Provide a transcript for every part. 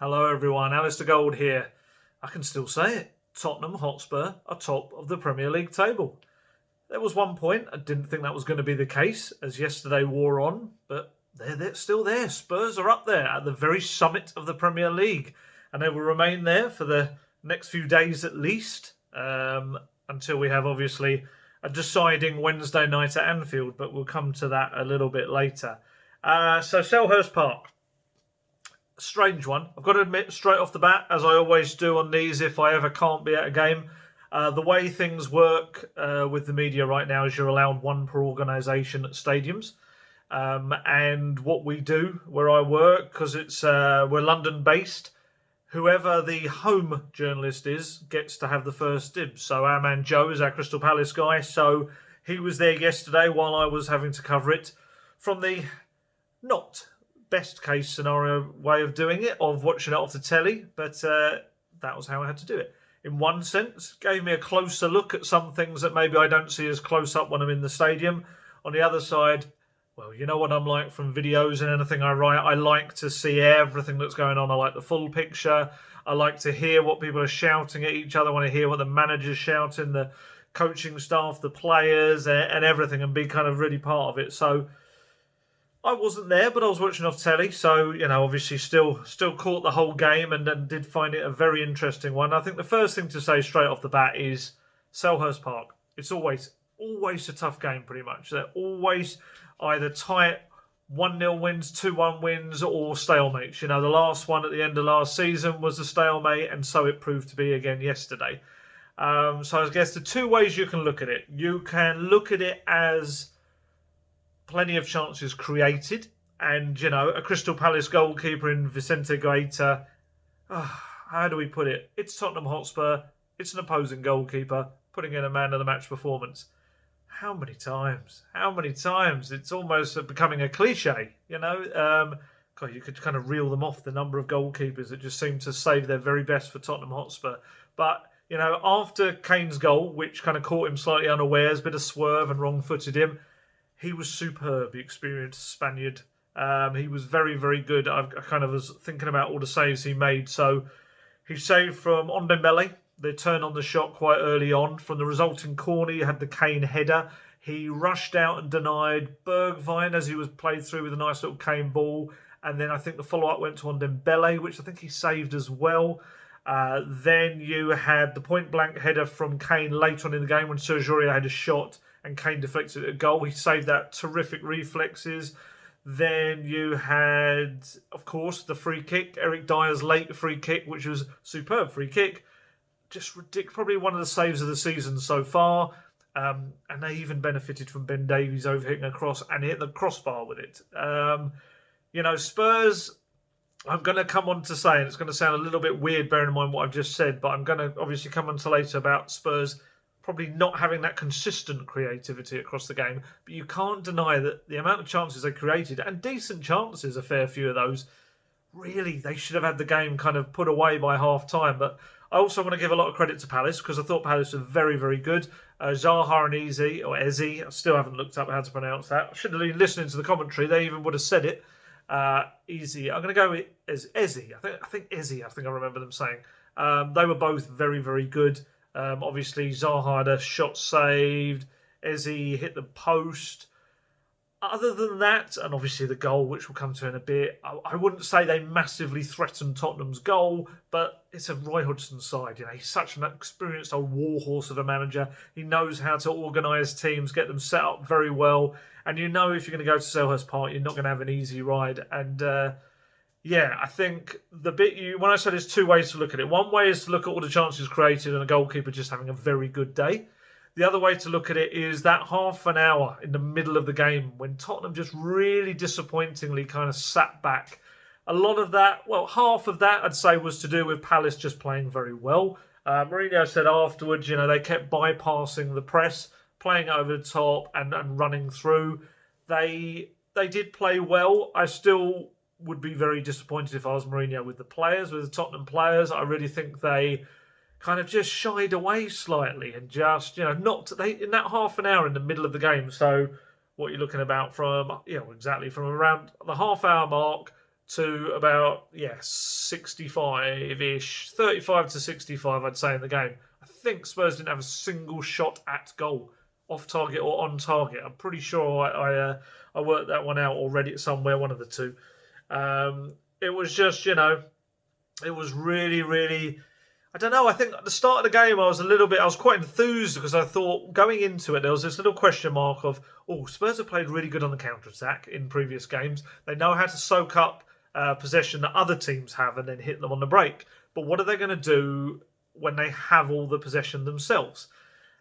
Hello everyone, Alistair Gold here. I can still say it. Tottenham Hotspur are top of the Premier League table. There was one point I didn't think that was going to be the case as yesterday wore on, but they're still there. Spurs are up there at the very summit of the Premier League, and they will remain there for the next few days at least, until we have obviously a deciding Wednesday night at Anfield, but we'll come to that a little bit later. So Selhurst Park. Strange one. I've got to admit straight off the bat, as I always do on these if I ever can't be at a game, the way things work with the media right now is you're allowed one per organisation at stadiums. And what we do where I work, because we're London based, whoever the home journalist is gets to have the first dibs. So our man Joe is our Crystal Palace guy, so he was there yesterday while I was having to cover it from the not best case scenario way of doing it, of watching it off the telly, but that was how I had to do it. In one sense, gave me a closer look at some things that maybe I don't see as close up when I'm in the stadium. On the other side, well, you know what I'm like from videos and anything I write. I like to see everything that's going on. I like the full picture. I like to hear what people are shouting at each other. I want to hear what the manager's shouting, the coaching staff, the players, and everything, and be kind of really part of it. So I wasn't there, but I was watching off telly, so, obviously still caught the whole game and did find it a very interesting one. I think the first thing to say straight off the bat is Selhurst Park. It's always a tough game, pretty much. They're always either tight 1-0 wins, 2-1 wins, or stalemates. The last one at the end of last season was a stalemate, and so it proved to be again yesterday. So I guess the two ways you can look at it. You can look at it as plenty of chances created, and a Crystal Palace goalkeeper in Vicente Guaita. How do we put it? It's Tottenham Hotspur. It's an opposing goalkeeper putting in a man of the match performance. How many times? It's almost becoming a cliche. God, you could kind of reel them off, the number of goalkeepers that just seem to save their very best for Tottenham Hotspur. But after Kane's goal, which kind of caught him slightly unawares, bit of swerve and wrong-footed him, he was superb, the experienced Spaniard. He was very, very good. I kind of was thinking about all the saves he made. So he saved from Ndombele. They turned on the shot quite early on. From the resulting corner, you had the Kane header. He rushed out and denied Bergwijn as he was played through with a nice little Kane ball. And then I think the follow-up went to Ndombele, which I think he saved as well. Then you had the point-blank header from Kane late on in the game when Sergio had a shot and Kane deflected a goal. He saved that. Terrific reflexes. Then you had, of course, the free kick. Eric Dyer's late free kick, which was a superb free kick. Just ridiculous. Probably one of the saves of the season so far. And they even benefited from Ben Davies overhitting a cross and hit the crossbar with it. Spurs, I'm going to come on to say, and it's going to sound a little bit weird bearing in mind what I've just said, but I'm going to obviously come on to later about Spurs probably not having that consistent creativity across the game. But you can't deny that the amount of chances they created, and decent chances, a fair few of those, really, they should have had the game kind of put away by half-time. But I also want to give a lot of credit to Palace, because I thought Palace were very, very good. Zaha and Eze, I still haven't looked up how to pronounce that. I should have been listening to the commentary. They even would have said it. Eze. I'm going to go with Eze. I think Eze, I remember them saying. They were both very, very good. Obviously, Zaha had a shot saved. Eze hit the post. Other than that, and obviously the goal, which we'll come to in a bit, I wouldn't say they massively threatened Tottenham's goal, but it's a Roy Hodgson side. He's such an experienced old warhorse of a manager. He knows how to organise teams, get them set up very well. And if you're going to go to Selhurst Park, you're not going to have an easy ride. And I think the bit when I said there's two ways to look at it. One way is to look at all the chances created and a goalkeeper just having a very good day. The other way to look at it is that half an hour in the middle of the game when Tottenham just really disappointingly kind of sat back. A lot of that, half of that I'd say was to do with Palace just playing very well. Mourinho said afterwards, they kept bypassing the press, playing over the top and running through. They did play well. I still would be very disappointed if I was Mourinho with the Tottenham players. I really think they kind of just shied away slightly and just, not in that half an hour in the middle of the game. So what you're looking about from around the half hour mark, to about 65-ish, 35 to 65, I'd say in the game. I think Spurs didn't have a single shot at goal, off target or on target. I'm pretty sure I worked that one out already somewhere, one of the two. It was just, it was really, really. I don't know. I think at the start of the game, I was quite enthused because I thought going into it, there was this little question mark of, Spurs have played really good on the counter-attack in previous games. They know how to soak up possession that other teams have and then hit them on the break. But what are they going to do when they have all the possession themselves?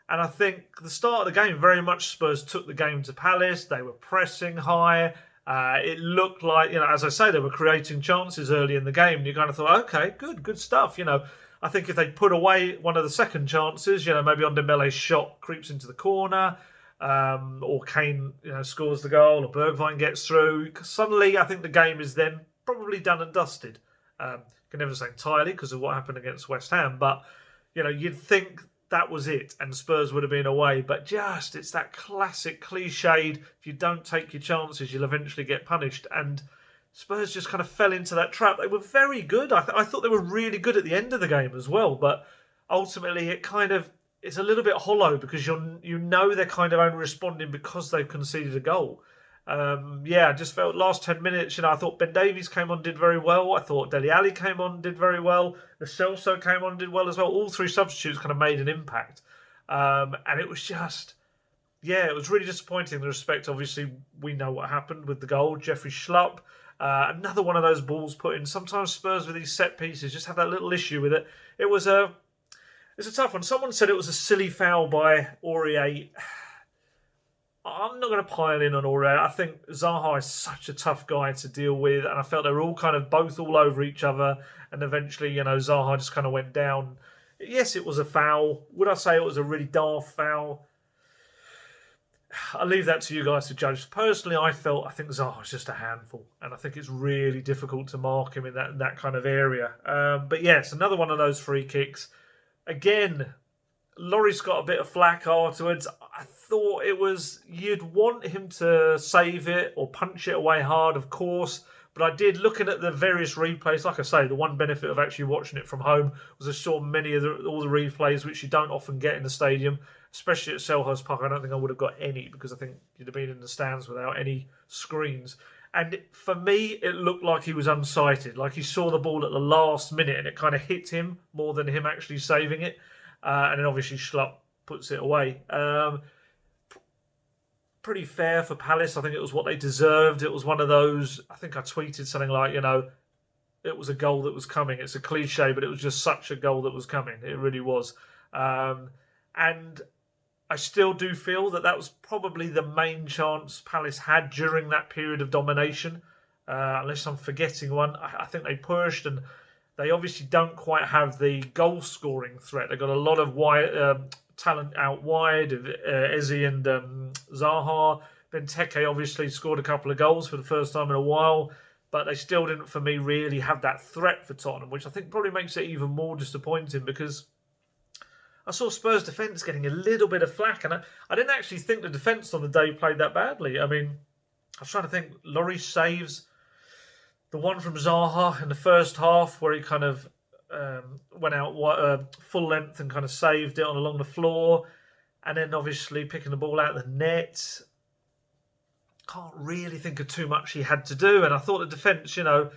And I think the start of the game, very much Spurs took the game to Palace. They were pressing high. It looked like, as I say, they were creating chances early in the game. And you kind of thought, okay, good stuff. I think if they put away one of the second chances, maybe Ndombele's shot creeps into the corner, or Kane, scores the goal, or Bergwijn gets through. Suddenly, I think the game is then probably done and dusted. Can never say entirely because of what happened against West Ham, but you'd think that was it, and Spurs would have been away. But it's that classic cliched: if you don't take your chances, you'll eventually get punished. And Spurs just kind of fell into that trap. They were very good. I thought they were really good at the end of the game as well. But ultimately, it's a little bit hollow because you know they're kind of only responding because they've conceded a goal. I just felt last 10 minutes, I thought Ben Davies came on, did very well. I thought Dele Alli came on, did very well. The Celso came on, did well as well. All three substitutes kind of made an impact. And it was just, it was really disappointing in the respect. Obviously, we know what happened with the goal. Jeffrey Schlupp, another one of those balls put in. Sometimes Spurs with these set pieces just have that little issue with it. It's a tough one. Someone said it was a silly foul by Aurier. I'm not going to pile in on Aurier. I think Zaha is such a tough guy to deal with, and I felt they were all kind of both all over each other, and eventually, Zaha just kind of went down. Yes, it was a foul. Would I say it was a really daft foul? I'll leave that to you guys to judge. Personally, I think Zaha's just a handful, and I think it's really difficult to mark him in that kind of area. But yes, another one of those free kicks. Again, Lloris got a bit of flack afterwards. I thought you'd want him to save it or punch it away hard, of course. But I did, looking at the various replays, like I say, the one benefit of actually watching it from home was I saw many of all the replays, which you don't often get in the stadium, especially at Selhurst Park. I don't think I would have got any because I think you'd have been in the stands without any screens. And for me, it looked like he was unsighted, like he saw the ball at the last minute and it kind of hit him more than him actually saving it. And then obviously Schlupp puts it away. Pretty fair for Palace. I think it was what they deserved. It was one of those, I think I tweeted something like, it was a goal that was coming. It's a cliche, but it was just such a goal that was coming. It really was. And I still do feel that was probably the main chance Palace had during that period of domination. Unless I'm forgetting one. I think they pushed and they obviously don't quite have the goal-scoring threat. They've got a lot of talent out wide, Eze and Zaha. Benteke obviously scored a couple of goals for the first time in a while, but they still didn't, for me, really have that threat for Tottenham, which I think probably makes it even more disappointing because I saw Spurs' defence getting a little bit of flack, and I didn't actually think the defence on the day played that badly. I mean, I was trying to think, Lloris saves the one from Zaha in the first half where he kind of went out full length and kind of saved it along the floor. And then obviously picking the ball out of the net. Can't really think of too much he had to do. And I thought the defence, you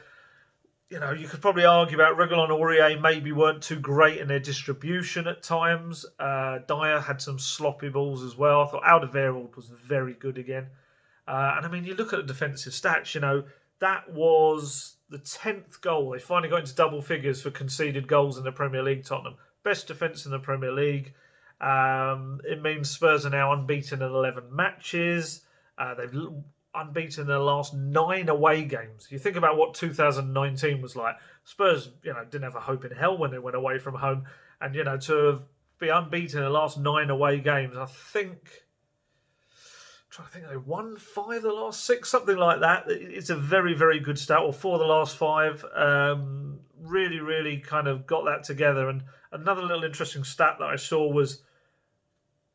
could probably argue about Reguilon and Aurier maybe weren't too great in their distribution at times. Dyer had some sloppy balls as well. I thought Alderweireld was very good again. And I mean, you look at the defensive stats, that was the 10th goal. They finally got into double figures for conceded goals in the Premier League, Tottenham. Best defence in the Premier League. It means Spurs are now unbeaten in 11 matches. They've unbeaten in their last 9 away games. You think about what 2019 was like. Spurs, didn't have a hope in hell when they went away from home. And, to be unbeaten in the last 9 away games, I think... I think they won 5 of the last 6, something like that. It's a very, very good start. Or 4 of the last 5. Really, really kind of got that together. And another little interesting stat that I saw was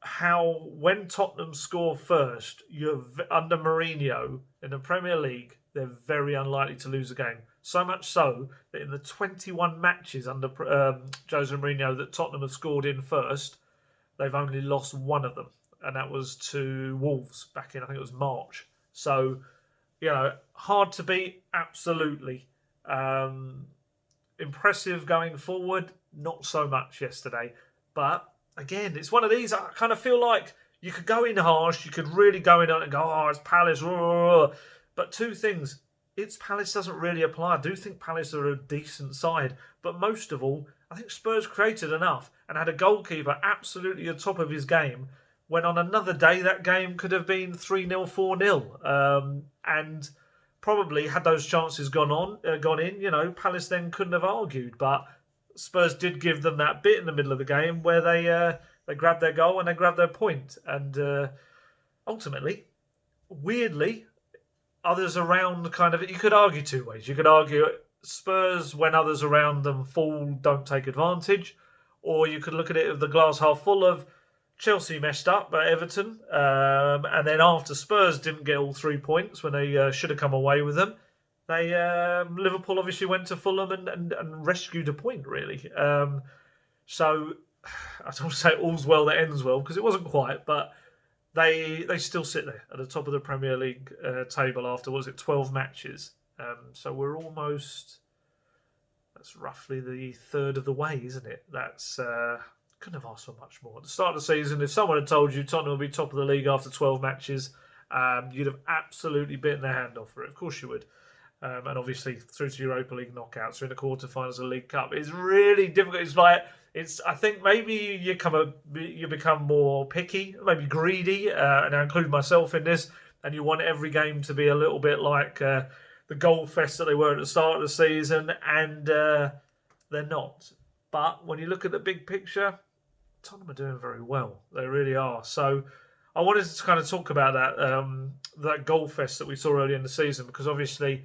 how when Tottenham score first, you're under Mourinho in the Premier League, they're very unlikely to lose a game. So much so that in the 21 matches under Jose Mourinho that Tottenham have scored in first, they've only lost one of them, and that was to Wolves back in, I think it was March. So, hard to beat, absolutely. Impressive going forward, not so much yesterday. But again, it's one of these, I kind of feel like you could go in harsh, you could really go in and go, oh, it's Palace. But two things, it's Palace doesn't really apply. I do think Palace are a decent side. But most of all, I think Spurs created enough and had a goalkeeper absolutely at the top of his game when on another day that game could have been 3-0, 4-0. And probably had those chances gone in, Palace then couldn't have argued. But Spurs did give them that bit in the middle of the game where they grabbed their goal and they grabbed their point. And ultimately, weirdly, others around you could argue two ways. You could argue Spurs, when others around them fall, don't take advantage. Or you could look at it of the glass half full of Chelsea messed up at Everton, and then after Spurs didn't get all 3 points when they should have come away with them, Liverpool obviously went to Fulham and rescued a point, really. So I don't want to say all's well that ends well, because it wasn't quite, but they still sit there at the top of the Premier League table after, 12 matches. So we're that's roughly the third of the way, isn't it? That's couldn't have asked for much more. At the start of the season, if someone had told you Tottenham would be top of the league after 12 matches, you'd have absolutely bitten their hand off for it. Of course you would. And obviously through to Europa League knockouts, through the quarterfinals of the League Cup. It's really difficult. I think maybe you become more picky, maybe greedy, and I include myself in this, and you want every game to be a little bit like the goal fest that they were at the start of the season, and they're not. But when you look at the big picture, Tottenham are doing very well. They really are. So I wanted to kind of talk about that goal fest that we saw early in the season, because obviously,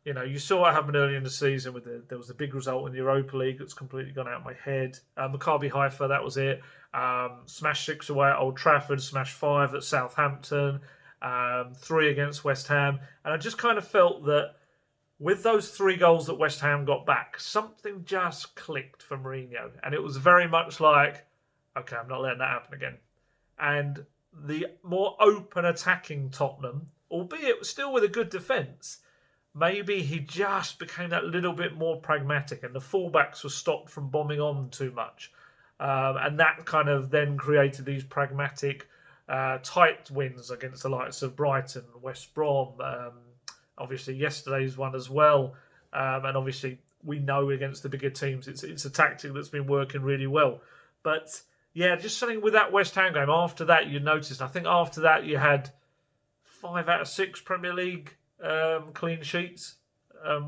you saw what happened early in the season there was the big result in the Europa League that's completely gone out of my head. Maccabi Haifa, that was it. Smashed 6 away at Old Trafford, smashed 5 at Southampton, 3 against West Ham. And I just kind of felt that with those 3 goals that West Ham got back, something just clicked for Mourinho. And it was very much like, okay, I'm not letting that happen again. And the more open attacking Tottenham, albeit still with a good defence, maybe he just became that little bit more pragmatic and the fullbacks were stopped from bombing on too much. And that kind of then created these pragmatic, tight wins against the likes of Brighton, West Brom, obviously yesterday's one as well. And obviously we know against the bigger teams it's a tactic that's been working really well. But yeah, just something with that West Ham game. After that, you noticed, I think after that you had 5 out of 6 Premier League clean sheets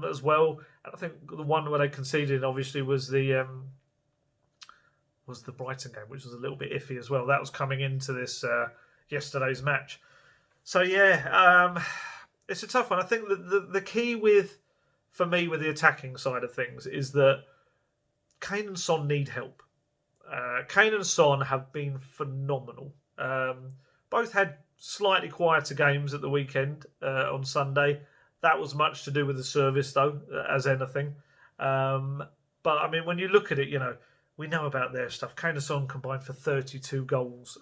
as well. And I think the one where they conceded obviously was the Brighton game, which was a little bit iffy as well. That was coming into this yesterday's match. So yeah, it's a tough one. I think that the key for me with the attacking side of things is that Kane and Son need help. Kane and Son have been phenomenal. Both had slightly quieter games at the weekend on Sunday. That was much to do with the service, though, as anything. But, I mean, when you look at it, we know about their stuff. Kane and Son combined for 32 goals,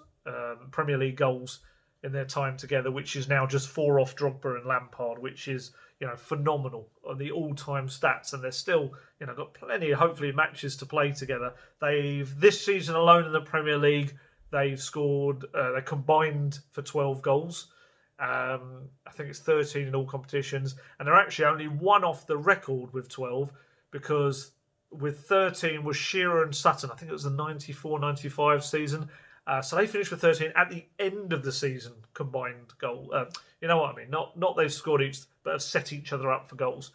Premier League goals in their time together, which is now just 4 off Drogba and Lampard, which is, phenomenal on the all-time stats. And they're still, got plenty, hopefully, matches to play together. This season alone in the Premier League, they've scored, they combined for 12 goals. I think it's 13 in all competitions. And they're actually only one off the record with 12, because with 13 was Shearer and Sutton. I think it was the 94-95 season. So they finished with 13 at the end of the season combined goal. You know what I mean? Not they've scored each, but have set each other up for goals.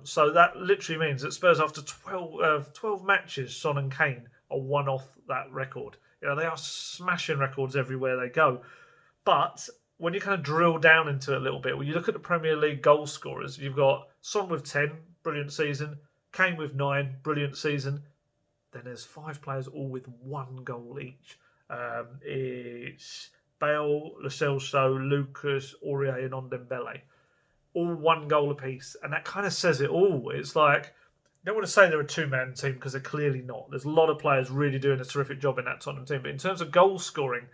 So that literally means that Spurs, after 12 matches, Son and Kane are one off that record. They are smashing records everywhere they go. But when you kind of drill down into it a little bit, when you look at the Premier League goal scorers, you've got Son with 10, brilliant season. Kane with 9, brilliant season. Then there's 5 players all with 1 goal each. It's Bale, Celso, Lucas, Aurier and Ndombele. all one goal apiece. And that kind of says it all. It's like, I don't want to say they're a two-man team because they're clearly not. There's a lot of players really doing a terrific job in that Tottenham team. But in terms of goal scoring,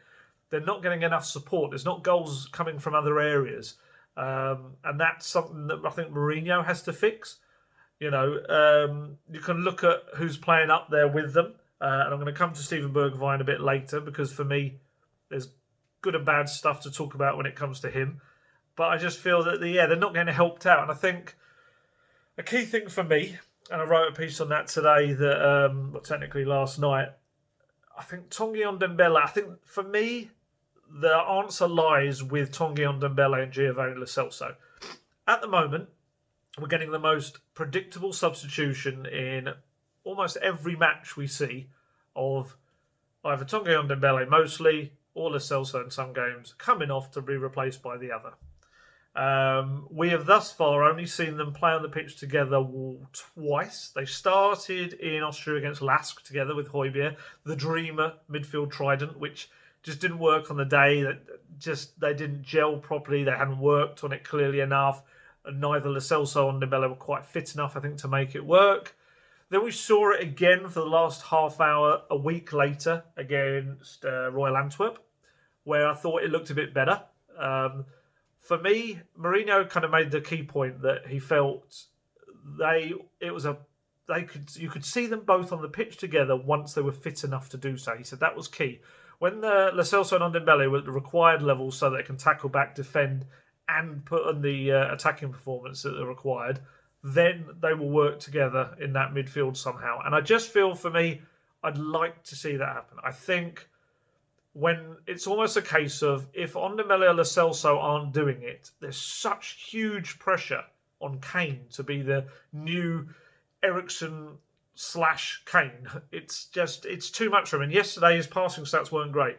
they're not getting enough support. There's not goals coming from other areas. And that's something that I think Mourinho has to fix. You can look at who's playing up there with them. And I'm going to come to Steven Bergwijn a bit later because for me, there's good and bad stuff to talk about when it comes to him. But I just feel that, they're not getting helped out. And I think a key thing for me, and I wrote a piece on that today, that technically last night, I think Tanguy and Ndombele, I think for me, the answer lies with Tanguy and Ndombele and Giovani Lo Celso. At the moment, we're getting the most predictable substitution in almost every match we see of either Tanguy and Ndombele mostly, or Lo Celso in some games, coming off to be replaced by the other. We have thus far only seen them play on the pitch together twice. They started in Austria against Lask together with Højbjerg, the dreamer midfield trident, which just didn't work on the day. They didn't gel properly. They hadn't worked on it clearly enough. And neither Lo Celso or Ndombele were quite fit enough, I think, to make it work. Then we saw it again for the last half hour a week later against Royal Antwerp, where I thought it looked a bit better. For me, Mourinho kind of made the key point that he felt you could see them both on the pitch together once they were fit enough to do so. He said that was key. When the Lo Celso and Ndombele were at the required level so they can tackle back, defend, and put on the attacking performance that are required, then they will work together in that midfield somehow. And I just feel, for me, I'd like to see that happen. I think when it's almost a case of if Ndombele or Lo Celso aren't doing it, there's such huge pressure on Kane to be the new Eriksen / Kane. It's too much for him. And yesterday his passing stats weren't great.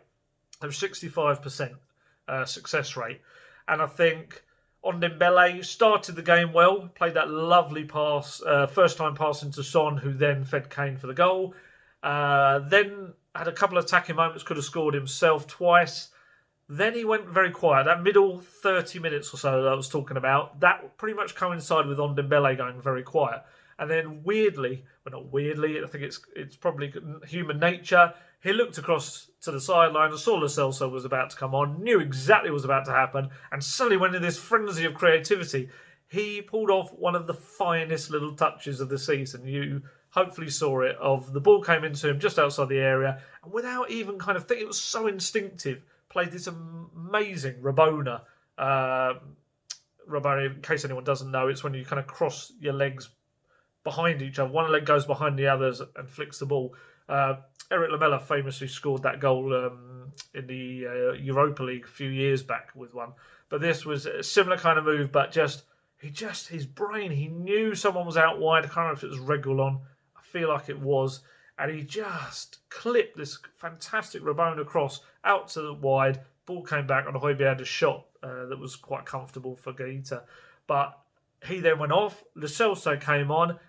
There was 65% success rate. And I think Ndombele started the game well, played that lovely pass, first time pass into Son, who then fed Kane for the goal. Then had a couple of attacking moments, could have scored himself twice. Then he went very quiet. That middle 30 minutes or so that I was talking about, that pretty much coincided with Ndombele going very quiet. And then not weirdly, I think it's probably human nature, he looked across to the sideline and saw Lo Celso was about to come on, knew exactly what was about to happen, and suddenly went into this frenzy of creativity. He pulled off one of the finest little touches of the season. You hopefully saw it, of the ball came into him just outside the area, and without even kind of thinking, it was so instinctive, played this amazing Rabona. Rabona, in case anyone doesn't know, it's when you kind of cross your legs behind each other. One leg goes behind the others and flicks the ball. Eric Lamela famously scored that goal in the Europa League a few years back with one. But this was a similar kind of move, but his brain, he knew someone was out wide. I can't remember if it was Reguilon. I feel like it was. And he just clipped this fantastic Rabona cross out to the wide. Ball came back, and Højbjerg had a shot that was quite comfortable for Gaeta. But he then went off. Lo Celso came on,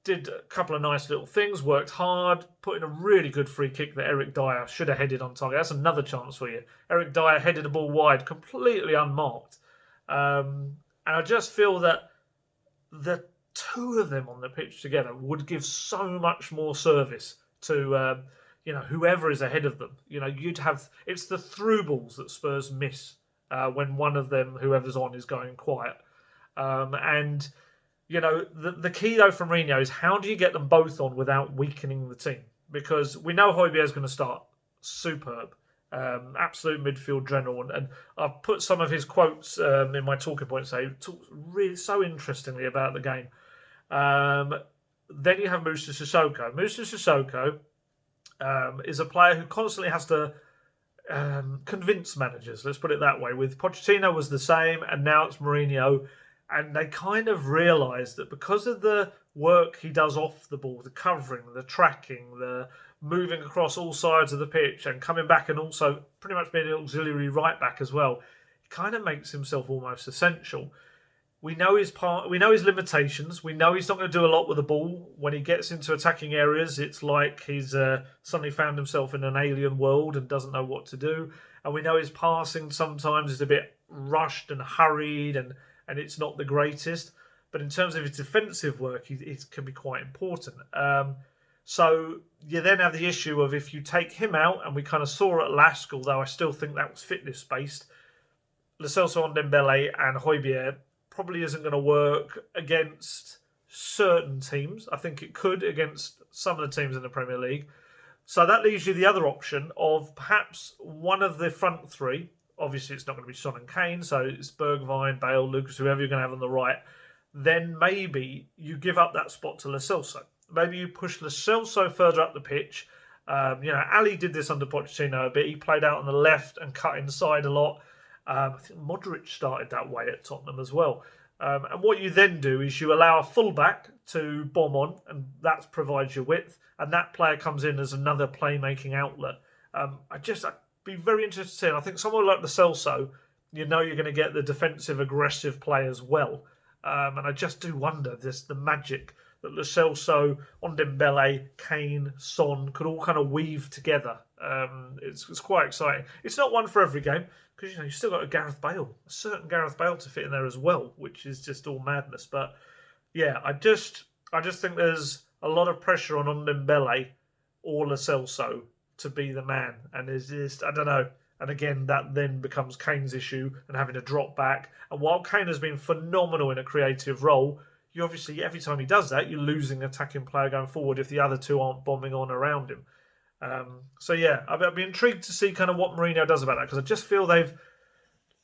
did a couple of nice little things, worked hard, put in a really good free kick that Eric Dyer should have headed on target. That's another chance for you. Eric Dyer headed the ball wide, completely unmarked. And I just feel that the two of them on the pitch together would give so much more service to whoever is ahead of them. You'd have, it's the through balls that Spurs miss when one of them, whoever's on, is going quiet. The key though from Mourinho is how do you get them both on without weakening the team? Because we know Højbjerg is going to start superb, absolute midfield general, and I've put some of his quotes in my talking points. He talks really so interestingly about the game. Then you have Moussa Sissoko. Moussa Sissoko is a player who constantly has to convince managers. Let's put it that way. With Pochettino was the same, and now it's Mourinho. And they kind of realised that because of the work he does off the ball, the covering, the tracking, the moving across all sides of the pitch and coming back and also pretty much being an auxiliary right back as well, he kind of makes himself almost essential. We know his limitations. We know he's not going to do a lot with the ball. When he gets into attacking areas, it's like he's suddenly found himself in an alien world and doesn't know what to do. And we know his passing sometimes is a bit rushed and hurried and and it's not the greatest. But in terms of his defensive work, it can be quite important. So you then have the issue of if you take him out, and we kind of saw at Lask, although I still think that was fitness-based, Lo Celso, Ndombele and Højbjerg probably isn't going to work against certain teams. I think it could against some of the teams in the Premier League. So that leaves you the other option of perhaps one of the front three. Obviously, it's not going to be Son and Kane, so it's Bergwijn, Bale, Lucas, whoever you're going to have on the right. Then maybe you give up that spot to Lo Celso. Maybe you push Lo Celso further up the pitch. Ali did this under Pochettino a bit. He played out on the left and cut inside a lot. I think Modric started that way at Tottenham as well. And what you then do is you allow a fullback to bomb on, and that provides your width, and that player comes in as another playmaking outlet. I'd be very interested to see. And I think someone like Lo Celso, you're going to get the defensive, aggressive play as well. And I just do wonder the magic that Lo Celso, Ndombele, Kane, Son could all kind of weave together. It's quite exciting. It's not one for every game because you've still got a certain Gareth Bale to fit in there as well, which is just all madness. But yeah, I just think there's a lot of pressure on Ndombele or Lo Celso to be the man, and it's just I don't know. And again, that then becomes Kane's issue and having to drop back. And while Kane has been phenomenal in a creative role, you obviously, every time he does that, you're losing an attacking player going forward if the other two aren't bombing on around him. So yeah, I'd be intrigued to see kind of what Mourinho does about that, because I just feel they've,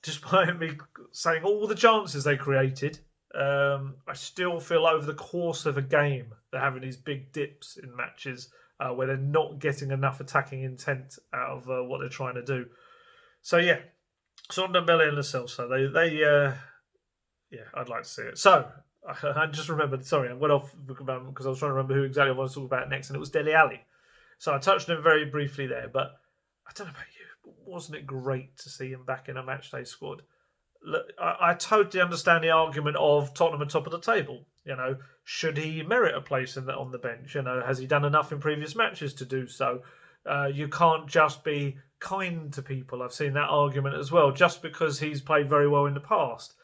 despite me saying all the chances they created, I still feel over the course of a game they're having these big dips in matches where they're not getting enough attacking intent out of what they're trying to do. So yeah, Son, Ndombele and Lo Celso, I'd like to see it. So I just remembered, sorry, I went off because I was trying to remember who exactly I want to talk about next, and it was Dele Alli. So I touched on him very briefly there, but I don't know about you, but wasn't it great to see him back in a matchday squad? Look, I totally understand the argument of Tottenham at top of the table. Should he merit a place on the bench? Has he done enough in previous matches to do so? You can't just be kind to people. I've seen that argument as well, just because he's played very well in the past.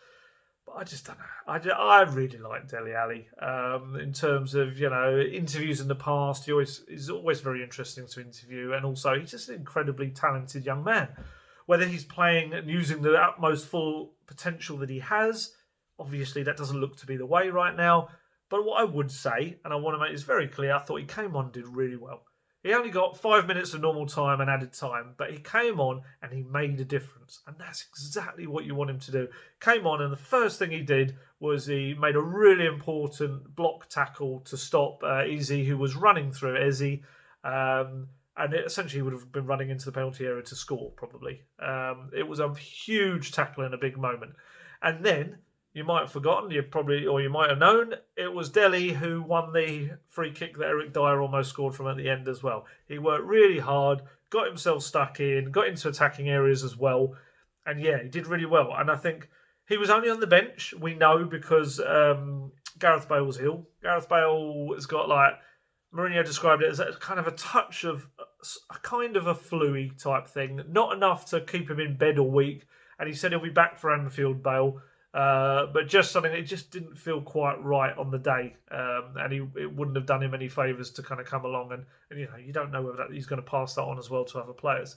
But I just don't know. I really like Dele Alli. In terms of interviews in the past, he's always very interesting to interview, and also he's just an incredibly talented young man. Whether he's playing and using the utmost full potential that he has, obviously that doesn't look to be the way right now. But what I would say, and I want to make this very clear, I thought he came on and did really well. He only got 5 minutes of normal time and added time, but he came on and he made a difference. And that's exactly what you want him to do. Came on, and the first thing he did was he made a really important block tackle to stop Izzy, who was running through Izzy. And it essentially would have been running into the penalty area to score, probably. It was a huge tackle in a big moment. And then, you might have forgotten, you might have known, it was Dele who won the free kick that Eric Dyer almost scored from at the end as well. He worked really hard, got himself stuck in, got into attacking areas as well. And yeah, he did really well. And I think he was only on the bench, we know, because Gareth Bale was ill. Gareth Bale has got Mourinho described it as a kind of a touch of a kind of a flu-y type thing. Not enough to keep him in bed all week. And he said he'll be back for Anfield, Bale. But just something that just didn't feel quite right on the day. And it wouldn't have done him any favours to kind of come along. And you don't know whether he's going to pass that on as well to other players.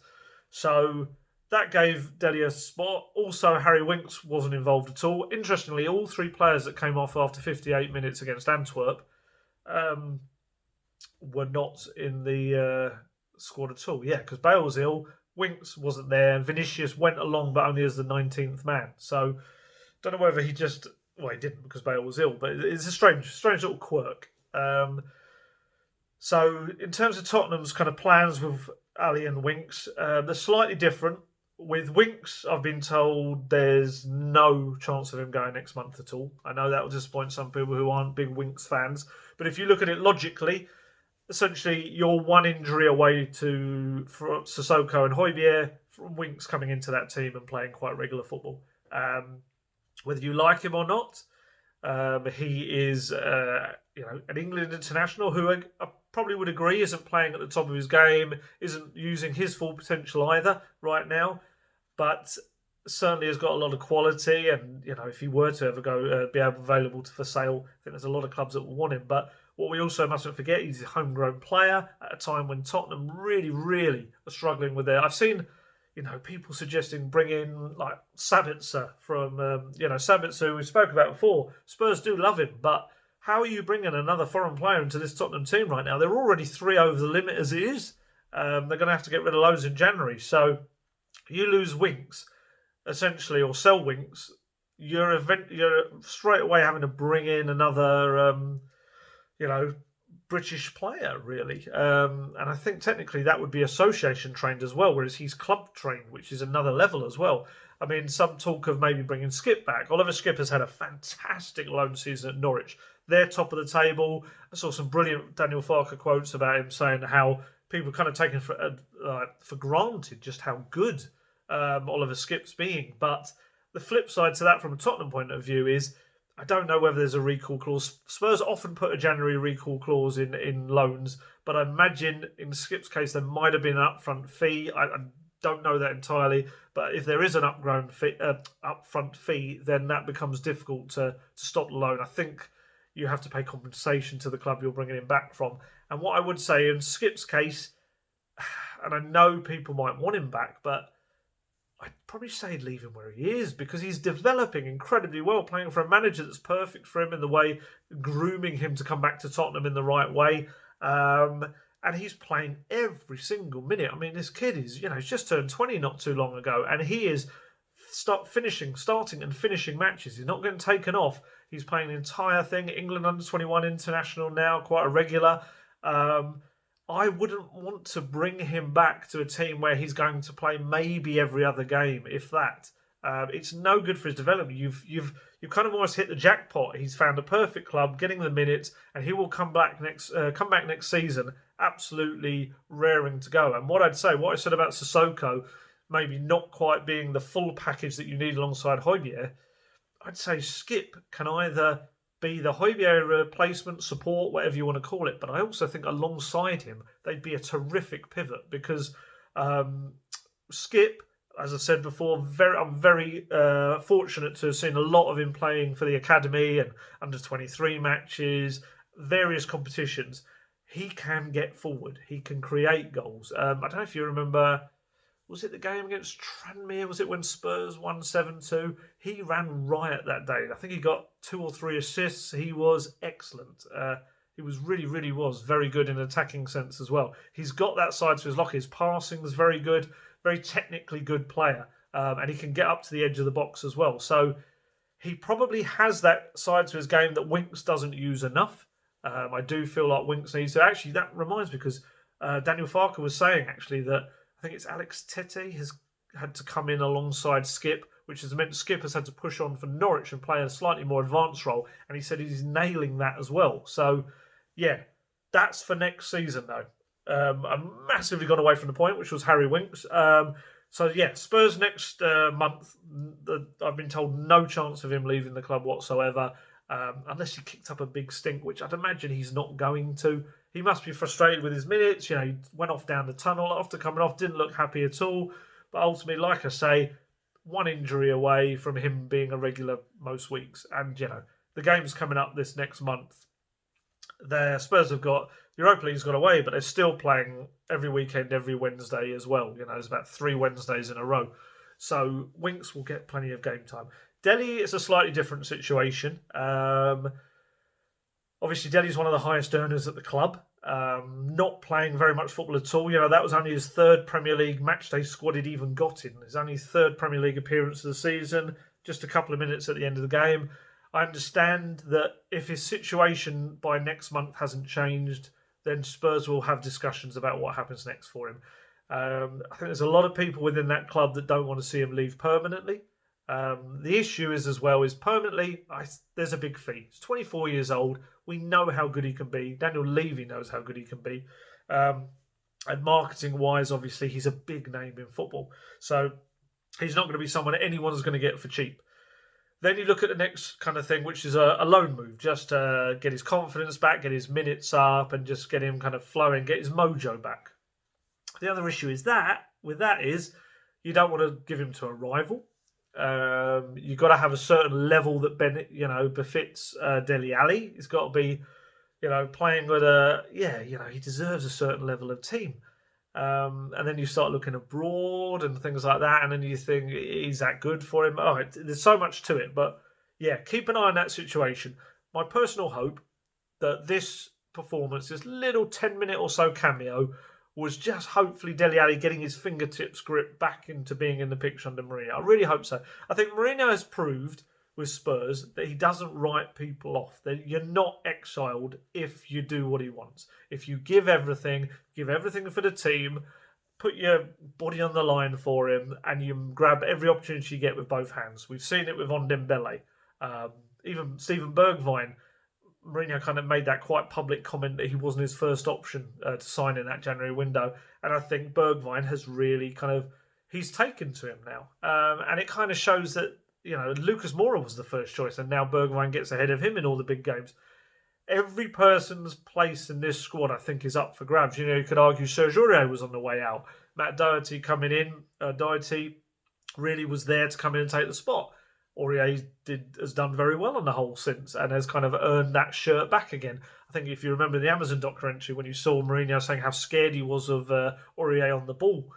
So that gave Dele a spot. Also, Harry Winks wasn't involved at all. Interestingly, all three players that came off after 58 minutes against Antwerp were not in the squad at all. Yeah, because Bale was ill, Winks wasn't there, and Vinicius went along but only as the 19th man. So, don't know whether he just... Well, he didn't because Bale was ill, but it's a strange little quirk. So, in terms of Tottenham's kind of plans with Ali and Winks, they're slightly different. With Winks, I've been told there's no chance of him going next month at all. I know that will disappoint some people who aren't big Winks fans, but if you look at it logically, essentially, you're one injury away for Sissoko and Højbjerg from Winks coming into that team and playing quite regular football. Whether you like him or not, he is an England international who I probably would agree isn't playing at the top of his game, isn't using his full potential either right now. But certainly has got a lot of quality, and if he were to ever be available for sale, I think there's a lot of clubs that will want him. But what we also mustn't forget, he's a homegrown player at a time when Tottenham really, really are struggling with their. I've seen, people suggesting bring in like Sabitzer from, Sabitzer, who we spoke about before. Spurs do love him, but how are you bringing another foreign player into this Tottenham team right now? They're already 3 over the limit as it is. They're going to have to get rid of loads in January. So you lose Winks, essentially, or sell Winks, you're straight away having to bring in another, British player, really. And I think technically that would be association trained as well, whereas he's club trained, which is another level as well. I mean, some talk of maybe bringing Skip back. Oliver Skip has had a fantastic loan season at Norwich. They're top of the table. I saw some brilliant Daniel Farker quotes about him saying how people kind of taken for granted just how good Oliver Skip's being. But the flip side to that from a Tottenham point of view is I don't know whether there's a recall clause. Spurs often put a January recall clause in loans, but I imagine in Skip's case there might have been an upfront fee. I don't know that entirely, but if there is an upfront fee, then that becomes difficult to stop the loan. I think you have to pay compensation to the club you're bringing him back from. And what I would say in Skip's case, and I know people might want him back, but I'd probably say leave him where he is because he's developing incredibly well, playing for a manager that's perfect for him in the way, grooming him to come back to Tottenham in the right way. And he's playing every single minute. I mean, this kid is, he's just turned 20 not too long ago, and he is starting and finishing matches. He's not getting taken off. He's playing the entire thing. England under-21 international now, quite a regular. I wouldn't want to bring him back to a team where he's going to play maybe every other game, if that. It's no good for his development. You've kind of almost hit the jackpot. He's found a perfect club, getting the minutes, and he will come back next season, absolutely raring to go. And what I said about Sissoko, maybe not quite being the full package that you need alongside Højbjerg, I'd say Skip can either be the Højbjerg replacement, support, whatever you want to call it. But I also think alongside him, they'd be a terrific pivot because Skip, as I said before, I'm very fortunate to have seen a lot of him playing for the academy and under-23 matches, various competitions. He can get forward. He can create goals. I don't know if you remember, was it the game against Tranmere? Was it when Spurs won 7-2? He ran riot that day. I think he got 2 or 3 assists. He was excellent. He was really was very good in attacking sense as well. He's got that side to his locker. His passing is very good, very technically good player. And he can get up to the edge of the box as well. So he probably has that side to his game that Winks doesn't use enough. I do feel like Winks needs to. Actually, that reminds me because Daniel Farker was saying actually that I think it's Alex Tete has had to come in alongside Skip, which has meant Skip has had to push on for Norwich and play a slightly more advanced role. And he said he's nailing that as well. So, yeah, that's for next season, though. I'm massively gone away from the point, which was Harry Winks. Spurs next month. I've been told no chance of him leaving the club whatsoever, unless he kicked up a big stink, which I'd imagine he's not going to. He must be frustrated with his minutes. He went off down the tunnel after coming off, didn't look happy at all. But ultimately, like I say, one injury away from him being a regular most weeks. And, the game's coming up this next month. The Spurs have got, Europa League's got away, but they're still playing every weekend, every Wednesday as well. There's about 3 Wednesdays in a row. So Winks will get plenty of game time. Dele is a slightly different situation. Obviously, Dele's one of the highest earners at the club. Not playing very much football at all. That was only his 3rd Premier League matchday squad he'd even got in. His only 3rd Premier League appearance of the season. Just a couple of minutes at the end of the game. I understand that if his situation by next month hasn't changed, then Spurs will have discussions about what happens next for him. I think there's a lot of people within that club that don't want to see him leave permanently. The issue is permanently, there's a big fee. He's 24 years old. We know how good he can be. Daniel Levy knows how good he can be. And marketing-wise, obviously, he's a big name in football. So he's not going to be someone anyone's going to get for cheap. Then you look at the next kind of thing, which is a loan move, just to get his confidence back, get his minutes up, and just get him kind of flowing, get his mojo back. The other issue is you don't want to give him to a rival. You've got to have a certain level that befits Dele Alli. He's got to be, playing with he deserves a certain level of team. And then you start looking abroad and things like that, and then you think, is that good for him? Oh, there's so much to it, but yeah, keep an eye on that situation. My personal hope that this performance, this little 10-minute or so cameo, was just hopefully Dele Alli getting his fingertips grip back into being in the picture under Mourinho. I really hope so. I think Mourinho has proved with Spurs that he doesn't write people off. That you're not exiled if you do what he wants. If you give everything for the team, put your body on the line for him, and you grab every opportunity you get with both hands. We've seen it with Ndombele. Even Steven Bergwijn, Mourinho kind of made that quite public comment that he wasn't his first option to sign in that January window. And I think Bergwijn has really he's taken to him now. And it kind of shows that, Lucas Moura was the first choice, and now Bergwijn gets ahead of him in all the big games. Every person's place in this squad, I think, is up for grabs. You could argue Serge Aurier was on the way out. Matt Doherty coming in. Doherty really was there to come in and take the spot. Aurier has done very well on the whole since, and has kind of earned that shirt back again. I think if you remember the Amazon documentary, when you saw Mourinho saying how scared he was of Aurier on the ball,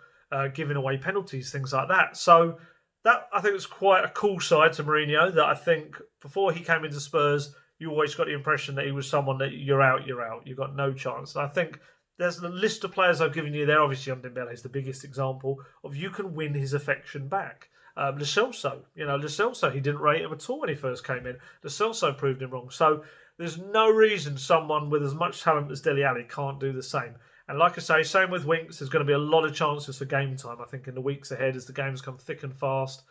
giving away penalties, things like that. So that, I think, was quite a cool side to Mourinho, that I think before he came into Spurs, you always got the impression that he was someone that you're out. You've got no chance. And I think there's the list of players I've given you there. Obviously, Ndombele is the biggest example of you can win his affection back. Lo Celso, he didn't rate him at all when he first came in. Lo Celso proved him wrong. So there's no reason someone with as much talent as Dele Alli can't do the same. And like I say, same with Winks. There's going to be a lot of chances for game time, I think, in the weeks ahead as the games come thick and fast.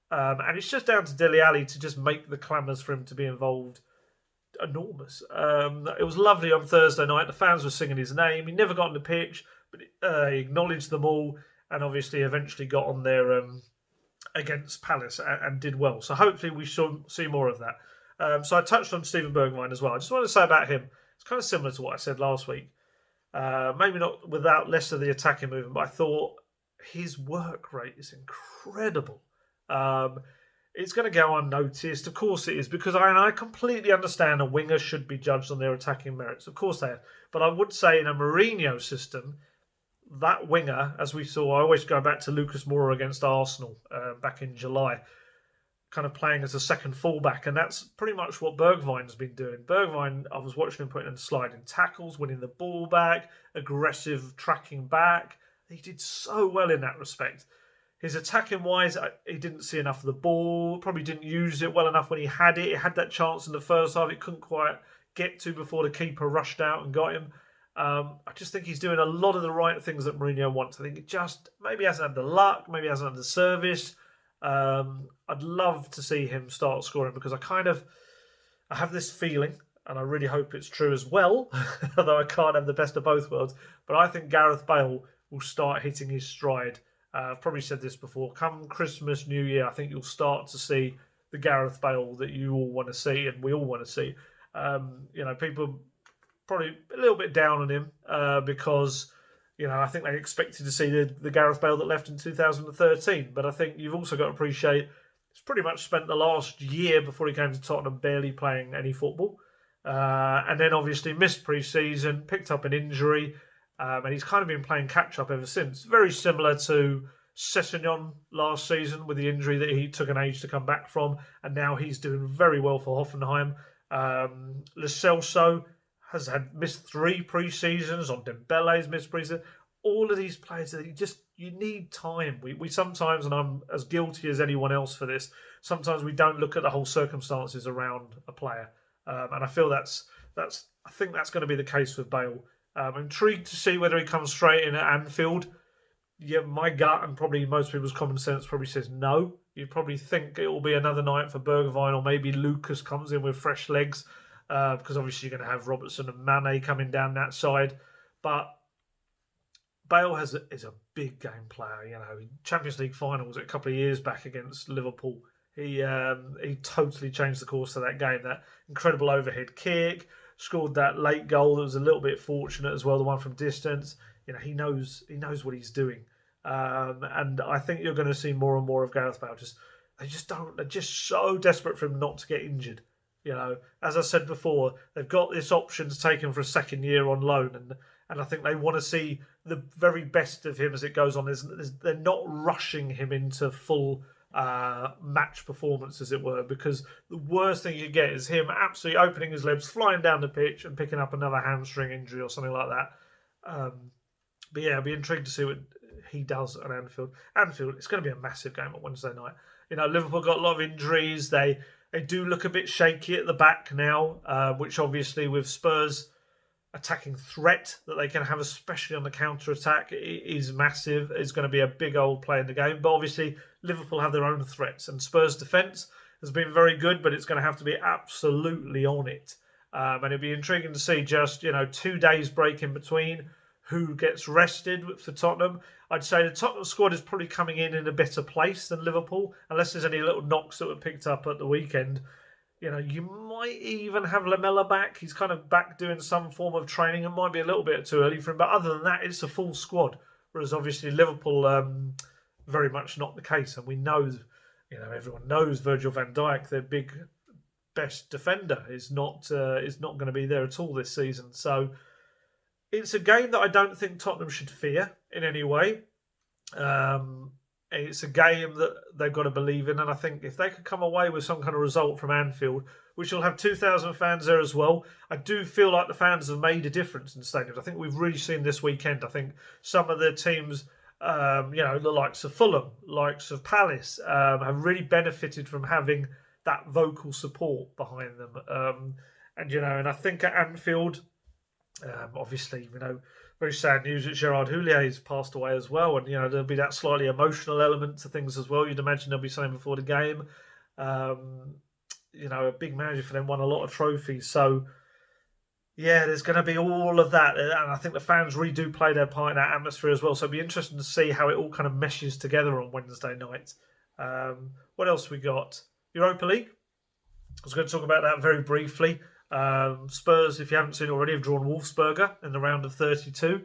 And it's just down to Dele Alli to just make the clamours for him to be involved enormous. It was lovely on Thursday night. The fans were singing his name. He never got on the pitch, but he acknowledged them all, and obviously eventually got on there against Palace and did well. So hopefully we shall see more of that. So I touched on Steven Bergwijn as well. I just want to say about him, it's kind of similar to what I said last week. Maybe not without less of the attacking movement, but I thought his work rate is incredible. It's going to go unnoticed. Of course it is, because I completely understand a winger should be judged on their attacking merits. Of course they are. But I would say in a Mourinho system, that winger, as we saw, I always go back to Lucas Moura against Arsenal back in July, kind of playing as a second fullback, and that's pretty much what Bergwijn's been doing. Bergwijn, I was watching him putting in sliding tackles, winning the ball back, aggressive tracking back. He did so well in that respect. His attacking wise, he didn't see enough of the ball, probably didn't use it well enough when he had it. He had that chance in the first half, it couldn't quite get to before the keeper rushed out and got him. I just think he's doing a lot of the right things that Mourinho wants. I think it just maybe hasn't had the luck, maybe hasn't had the service. I'd love to see him start scoring, because I have this feeling, and I really hope it's true as well, although I can't have the best of both worlds, but I think Gareth Bale will start hitting his stride. I've probably said this before. Come Christmas, New Year, I think you'll start to see the Gareth Bale that you all want to see, and we all want to see. People probably a little bit down on him because I think they expected to see the Gareth Bale that left in 2013. But I think you've also got to appreciate he's pretty much spent the last year before he came to Tottenham barely playing any football. And then obviously missed pre-season, picked up an injury, and he's kind of been playing catch-up ever since. Very similar to Sessegnon last season with the injury that he took an age to come back from, and now he's doing very well for Hoffenheim. Lo Celso has missed 3 pre-seasons. Ndombele's missed pre-season. All of these players, you need time. We sometimes, and I'm as guilty as anyone else for this, sometimes we don't look at the whole circumstances around a player. And I feel I think that's going to be the case with Bale. I'm intrigued to see whether he comes straight in at Anfield. Yeah, my gut and probably most people's common sense probably says no. You probably think it will be another night for Bergwijn, or maybe Lucas comes in with fresh legs, because obviously you're going to have Robertson and Mane coming down that side. But Bale is a big game player. Champions League finals a couple of years back against Liverpool. He totally changed the course of that game. That incredible overhead kick, scored that late goal that was a little bit fortunate as well, the one from distance. He knows what he's doing. And I think you're going to see more and more of Gareth Bale. they just don't. They're just so desperate for him not to get injured. As I said before, they've got this option to take him for a second year on loan, and I think they want to see the very best of him as it goes on. They're not rushing him into full match performance, as it were, because the worst thing you get is him absolutely opening his lips, flying down the pitch, and picking up another hamstring injury or something like that. But yeah, I'll be intrigued to see what he does at Anfield. Anfield, it's going to be a massive game on Wednesday night. Liverpool got a lot of injuries. They do look a bit shaky at the back now, which obviously with Spurs' attacking threat that they can have, especially on the counter-attack, is massive. It's going to be a big old play in the game. But obviously, Liverpool have their own threats. And Spurs' defence has been very good, but it's going to have to be absolutely on it. And it'll be intriguing to see just, 2 days break in between, who gets rested for Tottenham. I'd say the Tottenham squad is probably coming in a better place than Liverpool, unless there's any little knocks that were picked up at the weekend. You might even have Lamela back. He's kind of back doing some form of training. It might be a little bit too early for him, but other than that, it's a full squad. Whereas obviously Liverpool, very much not the case. And we know, everyone knows Virgil van Dijk, their big best defender, is not going to be there at all this season. So it's a game that I don't think Tottenham should fear in any way. It's a game that they've got to believe in, and I think if they could come away with some kind of result from Anfield, which will have 2,000 fans there as well, I do feel like the fans have made a difference in the stadiums. I think we've really seen this weekend. I think some of the teams, the likes of Fulham, likes of Palace, have really benefited from having that vocal support behind them. And I think at Anfield, obviously, very sad news that Gerard Houllier has passed away as well, and there'll be that slightly emotional element to things as well. You'd imagine there'll be something before the game. A big manager for them, won a lot of trophies, so yeah, there's going to be all of that, and I think the fans really do play their part in that atmosphere as well. So it'll be interesting to see how it all kind of meshes together on Wednesday night. What else we got? Europa League. I was going to talk about that very briefly. Spurs, if you haven't seen already, have drawn Wolfsberger in the round of 32.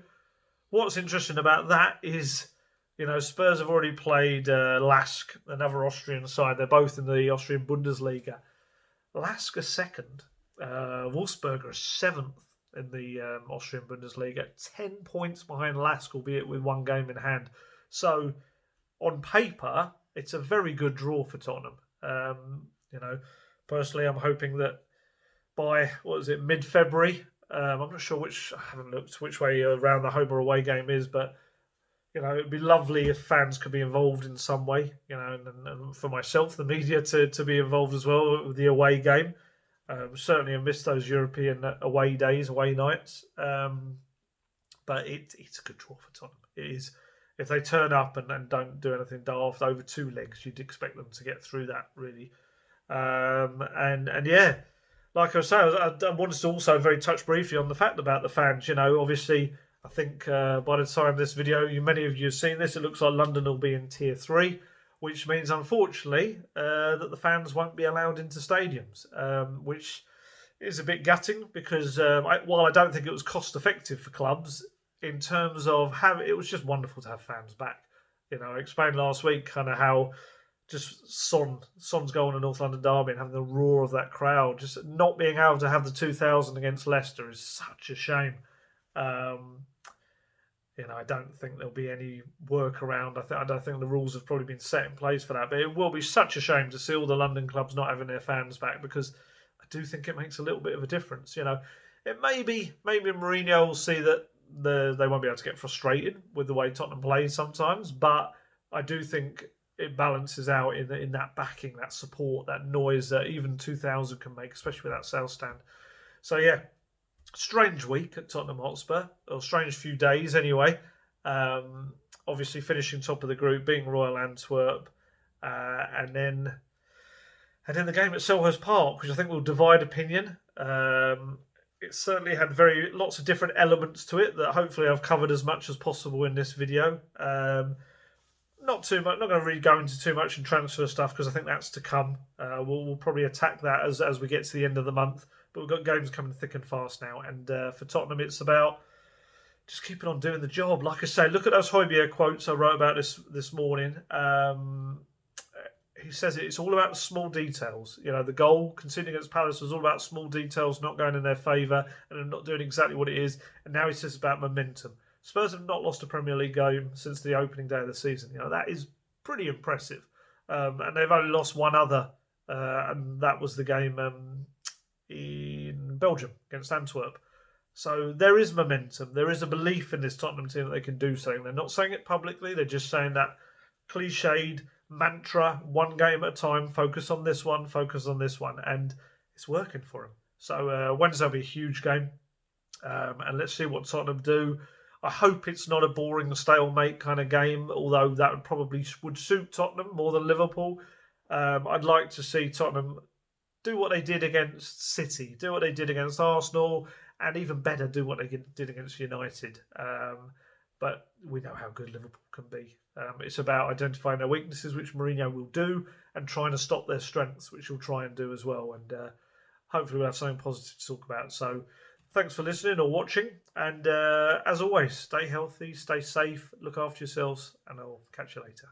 What's interesting about that is, Spurs have already played Lask, another Austrian side. They're both in the Austrian Bundesliga. Lask are second. Wolfsberger is seventh in the Austrian Bundesliga, 10 points behind Lask, albeit with one game in hand. So, on paper, it's a very good draw for Tottenham. Personally, I'm hoping that by, mid-February, I'm not sure I haven't looked which way around the home or away game is, but, it'd be lovely if fans could be involved in some way, and for myself, the media, to be involved as well with the away game. Certainly I miss those European away days, away nights. But it's a good draw for Tottenham. It is. If they turn up and don't do anything daft over two legs, you'd expect them to get through that, really. And yeah, like I was saying, I wanted to also very touch briefly on the fact about the fans. Obviously, I think by the time this video, many of you have seen this, it looks like London will be in Tier 3, which means, unfortunately, that the fans won't be allowed into stadiums, which is a bit gutting because while I don't think it was cost-effective for clubs, in terms of it was just wonderful to have fans back. I explained last week kind of how just Son's goal in the North London derby and having the roar of that crowd, just not being able to have the 2,000 against Leicester is such a shame. I don't think there'll be any workaround. I don't think the rules have probably been set in place for that. But it will be such a shame to see all the London clubs not having their fans back, because I do think it makes a little bit of a difference. It maybe Mourinho will see that they won't be able to get frustrated with the way Tottenham plays sometimes, but I do think it balances out in that backing, that support, that noise that even 2,000 can make, especially with that sales stand. So yeah, strange week at Tottenham Hotspur, or strange few days anyway. Obviously finishing top of the group, beating Royal Antwerp, and then the game at Selhurst Park, which I think will divide opinion. It certainly had lots of different elements to it that hopefully I've covered as much as possible in this video. Not too much. Not going to really go into too much in transfer stuff because I think that's to come. We'll probably attack that as we get to the end of the month. But we've got games coming thick and fast now, and for Tottenham, it's about just keeping on doing the job. Like I say, look at those Højbjerg quotes I wrote about this morning. he says it's all about the small details. You know, the goal conceding against Palace was all about small details not going in their favour and them not doing exactly what it is. And now he says about momentum. Spurs have not lost a Premier League game since the opening day of the season. You know, that is pretty impressive. And they've only lost one other, and that was the game in Belgium against Antwerp. So there is momentum. There is a belief in this Tottenham team that they can do something. They're not saying it publicly. They're just saying that cliched mantra, one game at a time, focus on this one, and it's working for them. So Wednesday will be a huge game, and let's see what Tottenham do. I hope it's not a boring stalemate kind of game, although that would suit Tottenham more than Liverpool. I'd like to see Tottenham do what they did against City, do what they did against Arsenal, and even better, do what they did against United. But we know how good Liverpool can be. It's about identifying their weaknesses, which Mourinho will do, and trying to stop their strengths, which he'll try and do as well. And hopefully we'll have something positive to talk about. So thanks for listening or watching. And as always, stay healthy, stay safe, look after yourselves, and I'll catch you later.